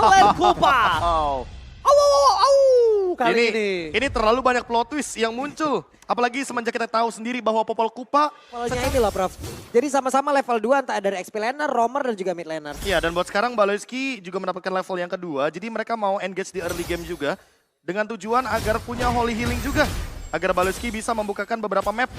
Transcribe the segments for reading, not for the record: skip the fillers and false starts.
Popolland Kupa. Kali Ini terlalu banyak plot twist yang muncul. Apalagi semenjak kita tahu sendiri bahwa Popol Kupa. Levelnya ini loh Prof. Jadi sama-sama level 2 entah dari XP laner, roamer dan juga mid laner. Iya, dan buat sekarang Baloyski juga mendapatkan level yang kedua. Jadi mereka mau engage di early game juga. Dengan tujuan agar punya holy healing juga. Agar Baloyski bisa membukakan beberapa map.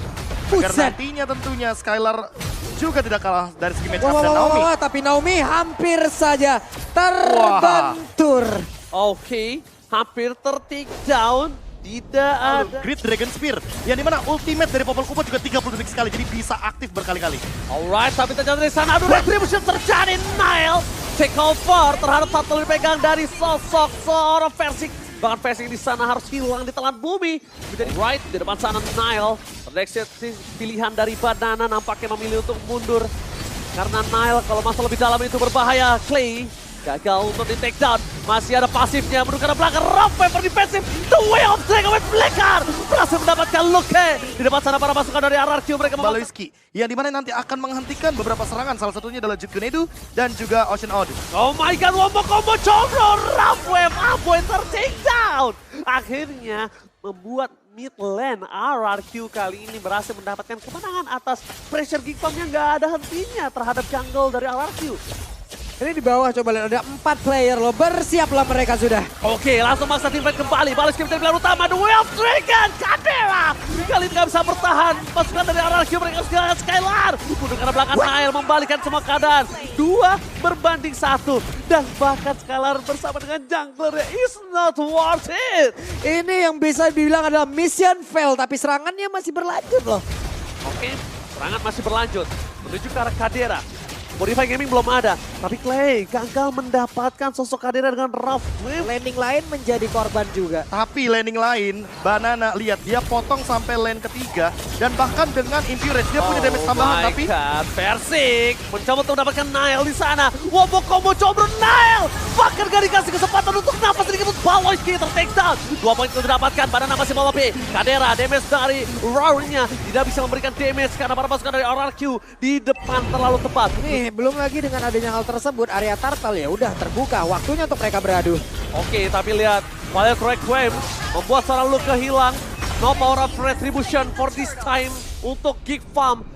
Agar nantinya tentunya Skylar juga tidak kalah dari segi matchup dan Naomi. Tapi Naomi hampir saja terbentur. Oke, hampir ter-take down. Tidak ada. Great Dragon Spear. Yang dimana ultimate dari Popol Kupa juga 30 detik sekali. Jadi bisa aktif berkali-kali. Alright, tapi ternyata dari sana aduh retribution terjadi. Nile take over terhadap satu dipegang dari sosok seorang Versik. Bahkan Versik di sana harus hilang di telan bumi. Menjadi right di depan sana Nile. Terdeksi pilihan dari Banana nampaknya memilih untuk mundur. Karena Nile kalau masuk lebih dalam itu berbahaya. Clay gagal untuk di take down. Masih ada pasifnya menuju ke belakang. Rough Paper defensive. The way of Dragon with Flicker. Berhasil mendapatkan Luke. Di depan sana para pasukan dari RRQ mereka Baloyski. Yang dimana nanti akan menghentikan beberapa serangan. Salah satunya adalah Jet Grenade dan juga Ocean Odd. Oh my god, wombo combo Combro. Rough Wave Aboy ter-take down. Akhirnya membuat mid lane RRQ kali ini berhasil mendapatkan kemenangan atas pressure Geek Farm yang gak ada hentinya terhadap jungle dari RRQ. Ini di bawah coba lihat ada 4 player loh. Bersiaplah mereka sudah. Oke, langsung maksa teamfight kembali. Balas game dari pilihan utama. The Way of Dragon. Kadera. Kali ini gak bisa bertahan. Pasukan dari RRQ mereka harus kehilangan Skylar. Mundur karena belakang Nile membalikan semua keadaan. 2-1. Dan bahkan Skylar bersama dengan jungler is not worth it. Ini yang bisa dibilang adalah mission fail. Tapi serangannya masih berlanjut loh. Oke, serangan masih berlanjut. Menuju ke arah Kadera. Modify Gaming belum ada, tapi Clay gagal mendapatkan sosok Kadera dengan rough wave. Landing lain menjadi korban juga. Tapi landing lain, Banana lihat dia potong sampai lane ketiga. Dan bahkan dengan Impurage dia punya damage tambahan. Tapi Versik mencoba untuk mendapatkan Nile di sana. Wombo combo Combro Nile. Bahkan gak dikasih kesempatan untuk napas sedikit untuk Baloyski ter-take down. 2 poin itu didapatkan, Banana masih mau lebih. Kadera damage dari Roar-nya tidak bisa memberikan damage karena para pasukan dari RRQ di depan terlalu tepat. Nih, belum lagi dengan adanya hal tersebut, area turtle ya udah terbuka. Waktunya untuk mereka beradu. Oke, tapi lihat, Wild Requiem membuat seorang Luka hilang. No power of retribution for this time untuk Geek Farm.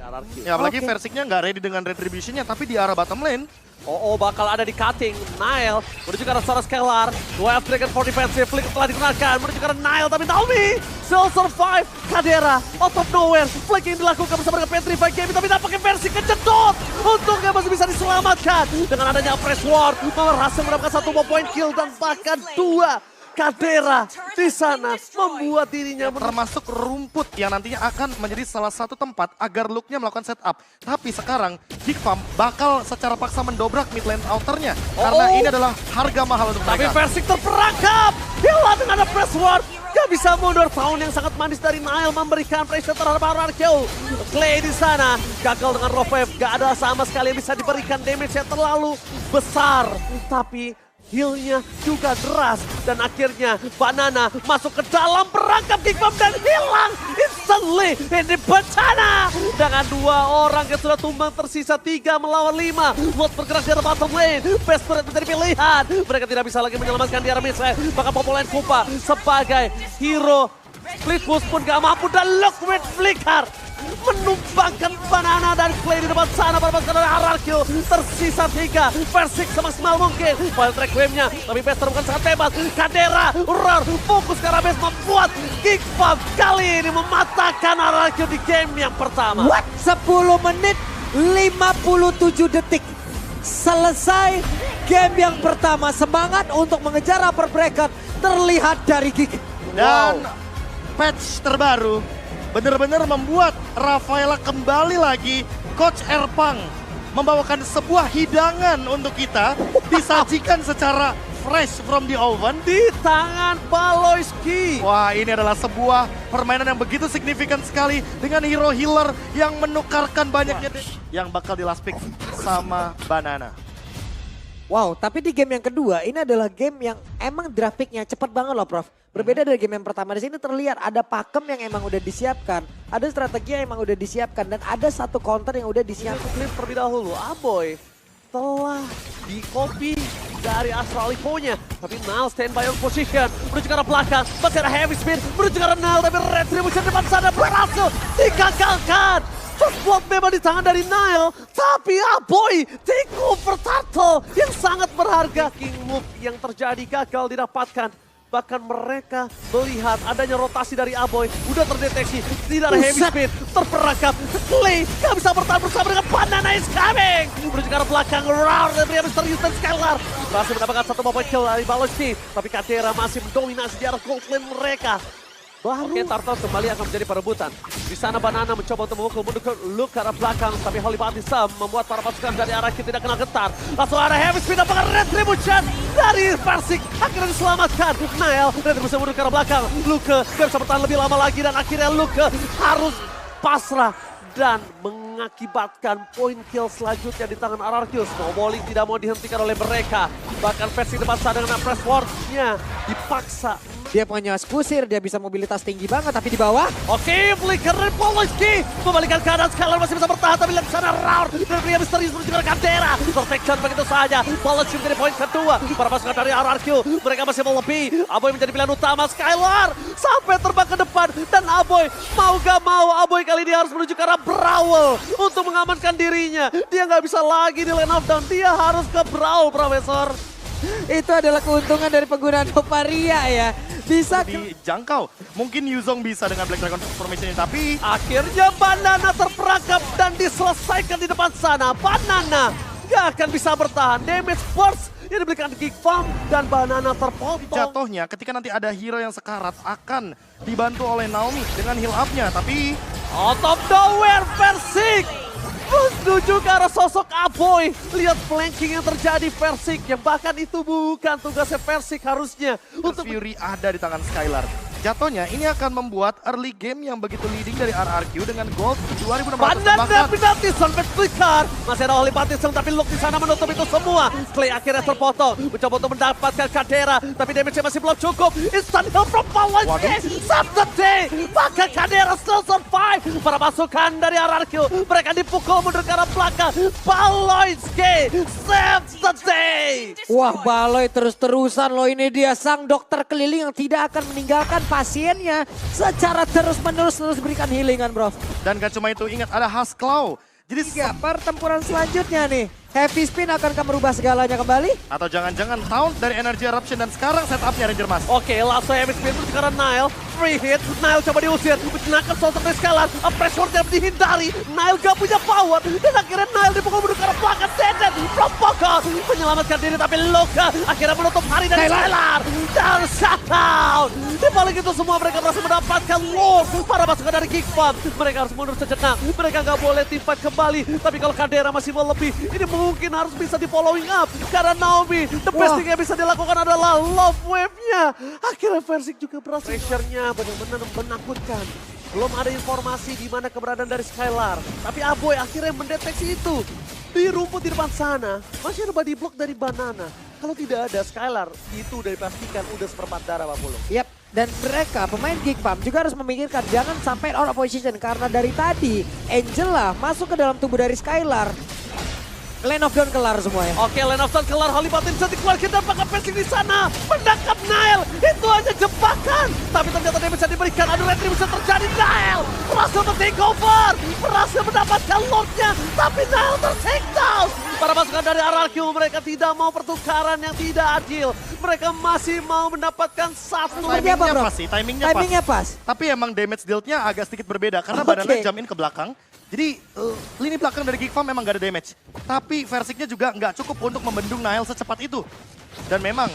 ya apalagi Versiknya nggak ready dengan retributionnya, tapi di arah bottom lane. Oh, bakal ada di cutting. Nile menuju ke arah seorang Scalar. Wild Dragon for defensive. Flick telah digunakan. Menuju ke arah Nile, tapi Naomi still survive. Kadera out of nowhere. Flick yang dilakukan bersama dengan Petrify Game. Tapi nampaknya versi kejedot. Untungnya masih bisa diselamatkan. Dengan adanya Fresh War. Berhasil mendapatkan 1 point kill dan bahkan 2. Kadera di sana membuat dirinya Termasuk rumput yang nantinya akan menjadi salah satu tempat agar Luke-nya melakukan setup. Tapi sekarang Geek Farm bakal secara paksa mendobrak mid lane outer-nya. Karena ini adalah harga mahal untuk tapi mereka. Versik terperangkap. Hilang dengan ada press ward. Gak bisa mundur. Pound yang sangat manis dari Nile memberikan pressure terhadap RRQ. Clay di sana gagal dengan Rough Wave. Gak ada sama sekali yang bisa diberikan damage yang terlalu besar. Tapi heal-nya juga deras. Dan akhirnya Banana masuk ke dalam perangkap Geek Farm dan hilang instantly. Ini bencana. Dengan 2 orang yang sudah tumbang tersisa 3 melawan 5. Lot bergerak di bottom lane. Best turret menjadi pilihan. Mereka tidak bisa lagi menyelamatkan di arah mid lane. Bahkan Popolland Kupa sebagai hero split push pun gak mampu. Dan look with Flicker menumbangkan Banana dan Clay di depan sana. Pada pasukan dari RRQ tersisa 3. Versik semaksimal mungkin. Wild Requiem-nya, tapi Bester bukan sangat bebas. Kadera, Roar, fokus ke arah base membuat Geek Farm kali ini mematahkan RRQ di game yang pertama. What? 10 menit 57 detik. Selesai game yang pertama. Semangat untuk mengejar upper bracket terlihat dari Geek. Dan patch terbaru benar-benar membuat Rafaela kembali lagi. Coach Erpang membawakan sebuah hidangan untuk kita. Disajikan secara fresh from the oven. Di tangan Baloyski. Wah, ini adalah sebuah permainan yang begitu signifikan sekali. Dengan hero healer yang menukarkan banyaknya. Yang bakal di last pick sama Banana. Wow, tapi di game yang kedua ini adalah game yang emang draft pick-nya cepat banget loh Prof. Berbeda dari game yang pertama, di sini terlihat ada pakem yang emang udah disiapkan, ada strategi yang emang udah disiapkan, dan ada satu counter yang udah disiapkan. Klip terlebih dahulu, Aboy telah di copy dari Astralipo-nya. Tapi Nile standby on position, menuju ke arah belakang. Masih ada heavy spin, menuju ke arah Nile, tapi Retribution depan sana berhasil digagalkan. First blood memang di tangan dari Nile, tapi Aboy take over turtle yang sangat berharga. King move yang terjadi gagal didapatkan. Bahkan mereka melihat adanya rotasi dari Aboy. Udah terdeteksi, tidak ada heavy speed, terperangkap. Clay gak bisa bertahan bersama dengan Banana is coming. Menuju ke arah belakang, round dari pria misterius dan Skylar. Masih mendapatkan satu point kill dari Baloski. Tapi Kadera masih mendominasi di arah gold lane mereka. Oke, Turtle kembali akan menjadi perebutan. Di sana Banana mencoba untuk memukul mundur ke Luke ke arah belakang. Tapi Holy Baptism membuat para pasukan dari arah kita tidak kenal getar. Langsung ada heavy speed, apakah Retribution dari Persik akhirnya diselamatkan. Nile, Retribution mundur ke arah belakang. Luke gak bisa bertahan lebih lama lagi dan akhirnya Luke harus pasrah. Dan mengakibatkan poin kill selanjutnya di tangan RRQ. Snowballing tidak mau dihentikan oleh mereka. Bahkan versi depan sana dengan press ward-nya dipaksa. Dia punya skusir, dia bisa mobilitas tinggi banget, tapi di bawah. Oke, flicker dari Poloski. Membalikan keadaan, Skylar masih bisa bertahan, tapi lihat sana round. Dan pria misterius menuju ke Kadera. Protection begitu saja. Poloski menjadi poin kedua. Para pasukan dari RRQ, mereka masih melebih. Aboy menjadi pilihan utama, Skylar sampai terbang ke depan. Dan Aboy, mau gak mau, Aboy kali ini harus menuju ke arah Brawl. Untuk mengamankan dirinya. Dia nggak bisa lagi di lane of down, dia harus ke Brawl, Profesor. Itu adalah keuntungan dari penggunaan Oparia ya. Bisa dijangkau. Mungkin Yuzong bisa dengan Black Dragon Transformation ini, tapi akhirnya Banana terperangkap dan diselesaikan di depan sana. Banana gak akan bisa bertahan. Damage burst yang diberikan Geek Farm dan Banana terpotong. jatuhnya ketika nanti ada hero yang sekarat akan dibantu oleh Naomi dengan heal up-nya. Tapi Out of nowhere, Persik menuju ke arah sosok Aboy. Lihat flanking yang terjadi Persik, yang bahkan itu bukan tugasnya Persik harusnya. untuk Fury ada di tangan Skylar. Jatuhnya ini akan membuat early game yang begitu leading dari RRQ dengan gold 2.600 Banana bahkan. penalti sampai flicker. Masih ada Holy Baptism tapi Luke di sana menutup itu semua. Clay akhirnya terpotong. Mencoba untuk mendapatkan Kadera. Tapi damage-nya masih belum cukup. Instant heal from Poloski. Save the day. Bahkan Kadera still survive. Para pasukan dari RRQ. Mereka dipukul mundur ke arah belakang. Poloski save the day. Wah, Baloy terus-terusan loh, ini dia sang dokter keliling yang tidak akan meninggalkan pasiennya secara terus-menerus berikan healingan, bro. Dan gak cuma itu, ingat ada Husk Claw. Jadi Pertempuran selanjutnya nih. Heavy spin akankah merubah segalanya kembali? atau jangan-jangan taunt dari Energy Eruption dan sekarang setupnya Ranger Mas. Oke, langsung heavy spin menuju ke arah Nile. Free hit, Nile coba diusir. Menangkap sosok dari Skylar. Pressure yang dihindari. Nile gak punya power. Dan akhirnya Nile dipukul menuju ke arah belakang. Dead from Pokok. Menyelamatkan diri tapi Luka akhirnya menutup hari dari Skylar. Dan shutdown. Di balik itu semua mereka berhasil mendapatkan Lord. Para pasukan dari Geek Farm. Mereka harus mundur sejenak. Mereka gak boleh team fight kembali. Tapi kalau Kadera masih mau lebih, ini mungkin harus bisa di following up. Karena Naomi, the best thing yang bisa dilakukan adalah love wave-nya. Akhirnya Persik juga berhasil. Pressure-nya benar-benar menakutkan. Belum ada informasi di mana keberadaan dari Skylar. Tapi Aboy akhirnya mendeteksi itu. Di rumput di depan sana, masih ada body block dari Banana. Kalau tidak ada Skylar, itu udah dipastikan udah seperempat darah Pak Pulung. Yap, dan mereka pemain Geek Farm juga harus memikirkan jangan sampai out of position. Karena dari tadi Angela masuk ke dalam tubuh dari Skylar. Lane of Dawn kelar semuanya. Oke, Lane of Dawn kelar, Holy Baptism dikeluarkan dan pakai Persik di sana. Menangkap Nile, itu hanya jebakan. Tapi ternyata damage yang diberikan, ada retribution terjadi. Nile berhasil take over, berhasil mendapatkan Lordnya. Tapi Nile ter-take down. Para pasukan dari RRQ, mereka tidak mau pertukaran yang tidak adil. Mereka masih mau mendapatkan satu. Timingnya apa, bro? pas sih, timingnya pas. Tapi emang damage dealt-nya agak sedikit berbeda karena badannya jump in ke belakang. Jadi lini belakang dari Geek Farm memang gak ada damage. Tapi Versiknya juga nggak cukup untuk membendung Nile secepat itu. Dan memang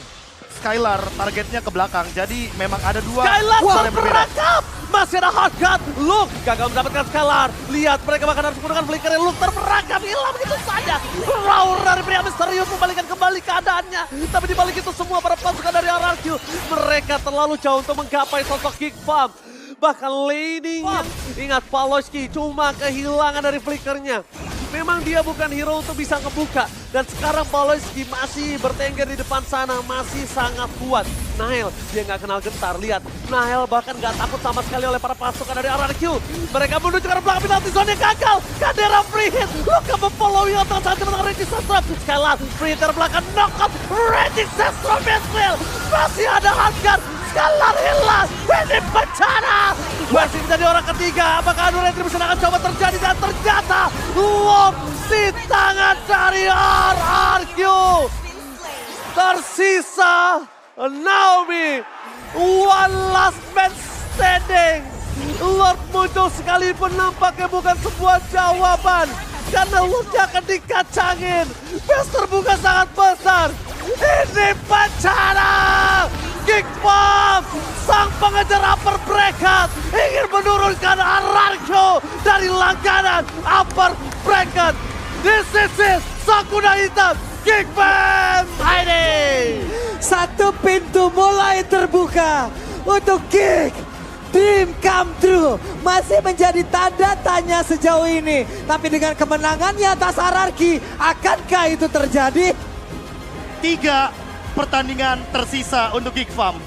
Skylar targetnya ke belakang. Jadi memang ada dua Skylar hal yang berbeda. terperangkap. Masih ada Hardcut. Luke gagal mendapatkan Skylar. Lihat mereka bahkan harus menggunakan flickernya. Luke terperangkap. Hilang begitu saja. Roar dari pria misterius membalikan kembali keadaannya. Tapi di balik itu semua para pasukan dari RRQ. Mereka terlalu jauh untuk menggapai sosok Geek Farm. Bahkan laning ingat Poloski cuma kehilangan dari flickernya. Memang dia bukan hero untuk bisa ngebuka. Dan sekarang Poloski masih bertengger di depan sana, masih sangat kuat. Nile, dia nggak kenal gentar. Lihat, Nile bahkan nggak takut sama sekali oleh para pasukan dari RRQ. Mereka menuju ke arah belakang penalti zone yang gagal. Kadera free hit, Luka memfollow yang tengah saat tengah Regis Sastro. Sekali lagi, free hit dari belakang, knockout, Regis Sastro Meswell. Masih ada Hangar, Scalar hilang, ini bencana. Masih menjadi orang ketiga, apakah adu retribution akan coba terjadi dan ternyata lock di tangan dari RRQ. Tersisa Naomi, one last man standing. Lord muncul sekalipun nampaknya bukan sebuah jawaban. Karena Lordnya akan dikacangin. Base terbuka sangat besar. Ini bencana. Geek Bomb, sang pengejar upper bracket, ingin menurunkan RRQ dari langganan upper bracket. This is it, sang kuda hitam. Geek Bomb ID. Satu pintu mulai terbuka untuk Geek. Dream come true masih menjadi tanda tanya sejauh ini. Tapi dengan kemenangannya atas RRQ, akankah itu terjadi? 3 pertandingan tersisa untuk Geek Farm.